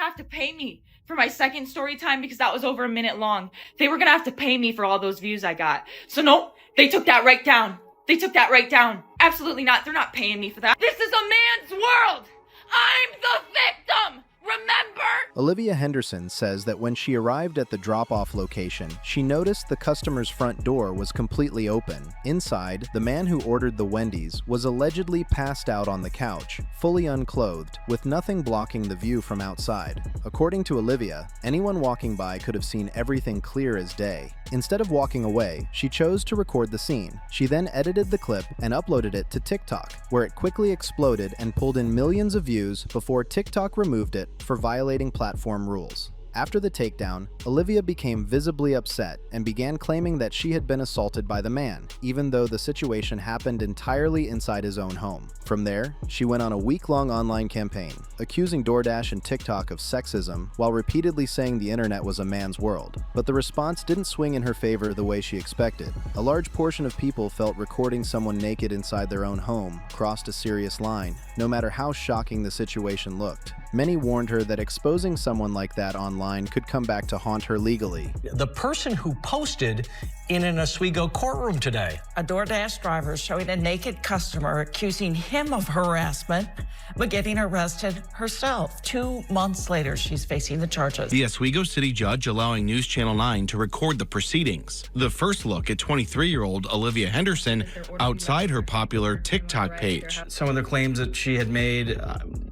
have to pay me for my second story time because that was over a minute long. They were gonna have to pay me for all those views I got. So no, they took that right down. They took that right down. Absolutely not. They're not paying me for that. This is a man's world. I'm the victim. Remember? Olivia Henderson says that when she arrived at the drop-off location, she noticed the customer's front door was completely open. Inside, the man who ordered the Wendy's was allegedly passed out on the couch, fully unclothed, with nothing blocking the view from outside. According to Olivia, anyone walking by could have seen everything clear as day. Instead of walking away, she chose to record the scene. She then edited the clip and uploaded it to TikTok, where it quickly exploded and pulled in millions of views before TikTok removed it for violating platform rules. After the takedown, Olivia became visibly upset and began claiming that she had been assaulted by the man, even though the situation happened entirely inside his own home. From there, she went on a week-long online campaign, accusing DoorDash and TikTok of sexism while repeatedly saying the internet was a man's world. But the response didn't swing in her favor the way she expected. A large portion of people felt recording someone naked inside their own home crossed a serious line, no matter how shocking the situation looked. Many warned her that exposing someone like that online could come back to haunt her legally. The person who posted in an Oswego courtroom today. A DoorDash driver showing a naked customer accusing him of harassment, but getting arrested herself. 2 months later, she's facing the charges. The Oswego City judge allowing News Channel 9 to record the proceedings. The first look at 23-year-old Olivia Henderson outside her popular TikTok page. Some of the claims that she had made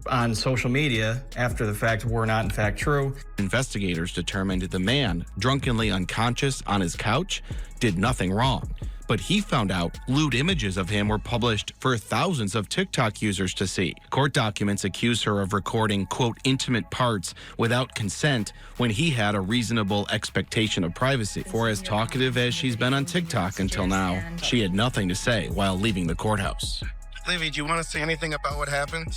on social media after the fact were not in fact true. Investigators determined the man, drunkenly unconscious on his couch, did nothing wrong. But he found out lewd images of him were published for thousands of TikTok users to see. Court documents accuse her of recording, quote, intimate parts without consent when he had a reasonable expectation of privacy. For as talkative as she's been on TikTok until now, she had nothing to say while leaving the courthouse. Livy, do you want to say anything about what happened?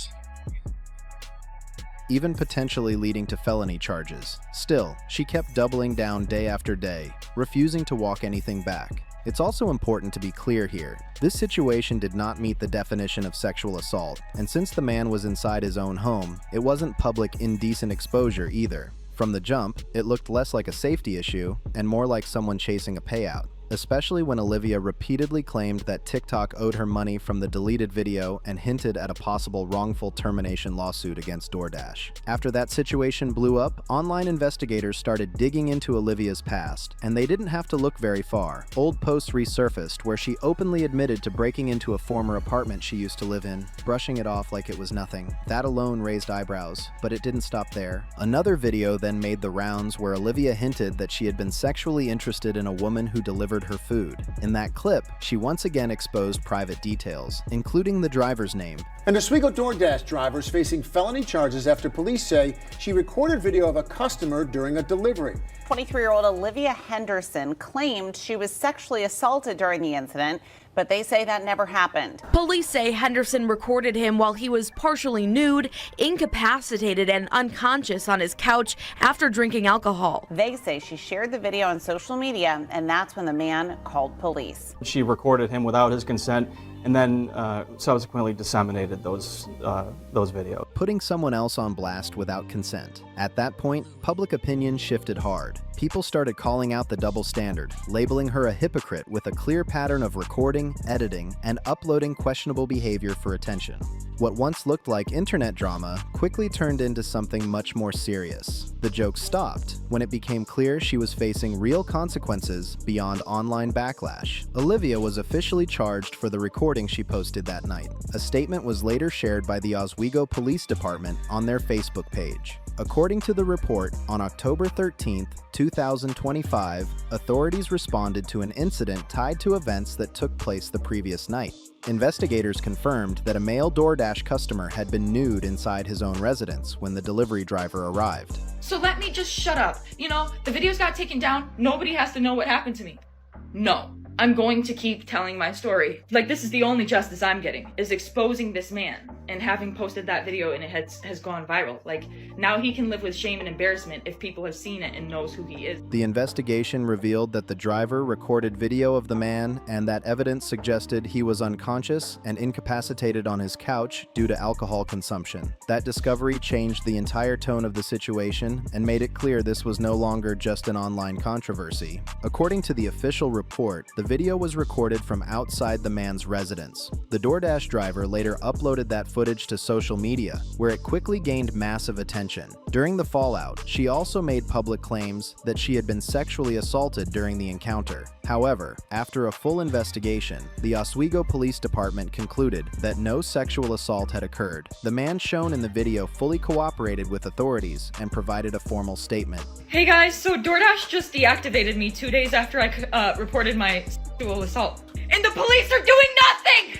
Even potentially leading to felony charges. Still, she kept doubling down day after day, refusing to walk anything back. It's also important to be clear here. This situation did not meet the definition of sexual assault, and since the man was inside his own home, it wasn't public indecent exposure either. From the jump, it looked less like a safety issue and more like someone chasing a payout, especially when Olivia repeatedly claimed that TikTok owed her money from the deleted video and hinted at a possible wrongful termination lawsuit against DoorDash. After that situation blew up, online investigators started digging into Olivia's past, and they didn't have to look very far. Old posts resurfaced where she openly admitted to breaking into a former apartment she used to live in, brushing it off like it was nothing. That alone raised eyebrows, but it didn't stop there. Another video then made the rounds where Olivia hinted that she had been sexually interested in a woman who delivered her food. In that clip, she once again exposed private details, including the driver's name. An Oswego DoorDash driver is facing felony charges after police say she recorded video of a customer during a delivery. 23-year-old Olivia Henderson claimed she was sexually assaulted during the incident, but they say that never happened. Police say Henderson recorded him while he was partially nude, incapacitated, and unconscious on his couch after drinking alcohol. They say she shared the video on social media, and that's when the man called police. She recorded him without his consent and then subsequently disseminated those videos. Putting someone else on blast without consent. At that point, public opinion shifted hard. People started calling out the double standard, labeling her a hypocrite with a clear pattern of recording, editing, and uploading questionable behavior for attention. What once looked like internet drama quickly turned into something much more serious. The joke stopped when it became clear she was facing real consequences beyond online backlash. Olivia was officially charged for the recording she posted that night. A statement was later shared by the Oswego Police Department on their Facebook page. According to the report, on October 13, 2025, authorities responded to an incident tied to events that took place the previous night. Investigators confirmed that a male DoorDash customer had been nude inside his own residence when the delivery driver arrived. So let me just shut up. You know, the videos got taken down. Nobody has to know what happened to me. No. I'm going to keep telling my story. Like, this is the only justice I'm getting, is exposing this man and having posted that video and it has gone viral. Like, now he can live with shame and embarrassment if people have seen it and knows who he is. The investigation revealed that the driver recorded video of the man and that evidence suggested he was unconscious and incapacitated on his couch due to alcohol consumption. That discovery changed the entire tone of the situation and made it clear this was no longer just an online controversy. According to the official report, the video was recorded from outside the man's residence. The DoorDash driver later uploaded that footage to social media, where it quickly gained massive attention. During the fallout, she also made public claims that she had been sexually assaulted during the encounter. However, after a full investigation, the Oswego Police Department concluded that no sexual assault had occurred. The man shown in the video fully cooperated with authorities and provided a formal statement. Hey guys, so DoorDash just deactivated me 2 days after I reported my sexual assault. And the police are doing nothing!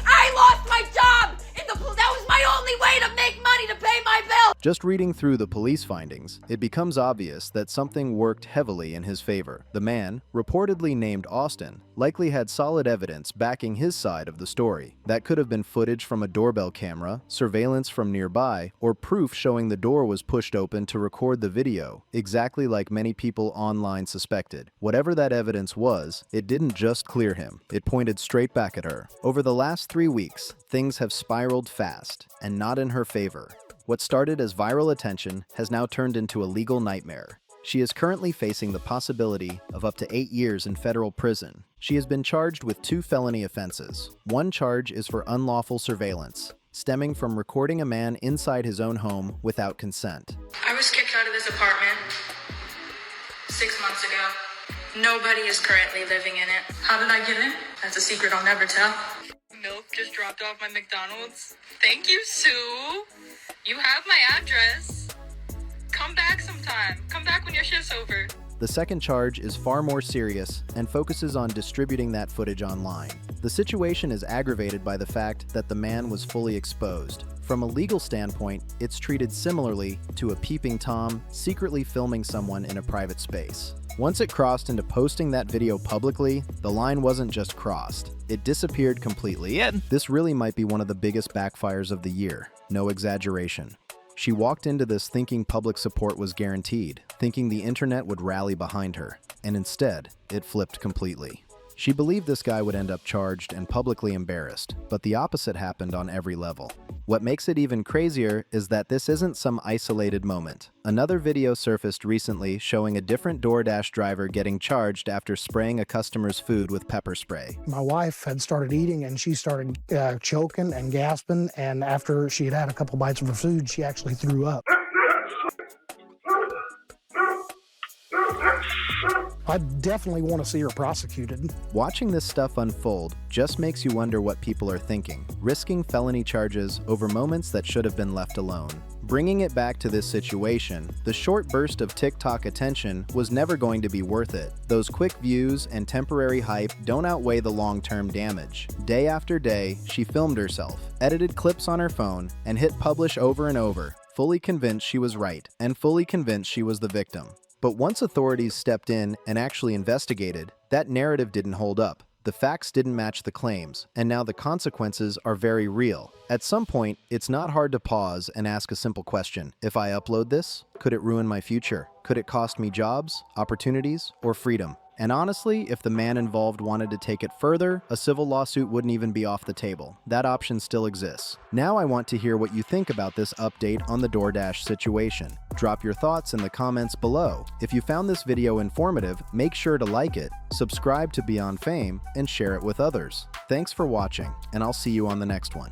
I lost my job! That was my only way to make money to pay my bill! Just reading through the police findings, it becomes obvious that something worked heavily in his favor. The man, reportedly named Austin, likely had solid evidence backing his side of the story. That could have been footage from a doorbell camera, surveillance from nearby, or proof showing the door was pushed open to record the video, exactly like many people online suspected. Whatever that evidence was, it didn't just clear him. It pointed straight back at her. Over the last 3 weeks, things have spiraled fast, and not in her favor. What started as viral attention has now turned into a legal nightmare. She is currently facing the possibility of up to 8 years in federal prison. She has been charged with 2 felony offenses. One charge is for unlawful surveillance, stemming from recording a man inside his own home without consent. I was kicked out of this apartment 6 months ago. Nobody is currently living in it. How did I get in? That's a secret I'll never tell. Milk just dropped off my McDonald's. Thank you, Sue. You have my address. Come back sometime. Come back when your shift's over. The second charge is far more serious and focuses on distributing that footage online. The situation is aggravated by the fact that the man was fully exposed. From a legal standpoint, it's treated similarly to a peeping Tom secretly filming someone in a private space. Once it crossed into posting that video publicly, the line wasn't just crossed. It disappeared completely. This really might be one of the biggest backfires of the year. No exaggeration. She walked into this thinking public support was guaranteed, thinking the internet would rally behind her, and instead, it flipped completely. She believed this guy would end up charged and publicly embarrassed, but the opposite happened on every level. What makes it even crazier is that this isn't some isolated moment. Another video surfaced recently showing a different DoorDash driver getting charged after spraying a customer's food with pepper spray. My wife had started eating and she started choking and gasping, and after she had had a couple bites of her food, she actually threw up. I definitely want to see her prosecuted. Watching this stuff unfold just makes you wonder what people are thinking, risking felony charges over moments that should have been left alone. Bringing it back to this situation, the short burst of TikTok attention was never going to be worth it. Those quick views and temporary hype don't outweigh the long-term damage. Day after day, she filmed herself, edited clips on her phone, and hit publish over and over, fully convinced she was right, and fully convinced she was the victim. But once authorities stepped in and actually investigated, that narrative didn't hold up. The facts didn't match the claims, and now the consequences are very real. At some point, it's not hard to pause and ask a simple question. If I upload this, could it ruin my future? Could it cost me jobs, opportunities, or freedom? And honestly, if the man involved wanted to take it further, a civil lawsuit wouldn't even be off the table. That option still exists. Now I want to hear what you think about this update on the DoorDash situation. Drop your thoughts in the comments below. If you found this video informative, make sure to like it, subscribe to BeyondFame, and share it with others. Thanks for watching, and I'll see you on the next one.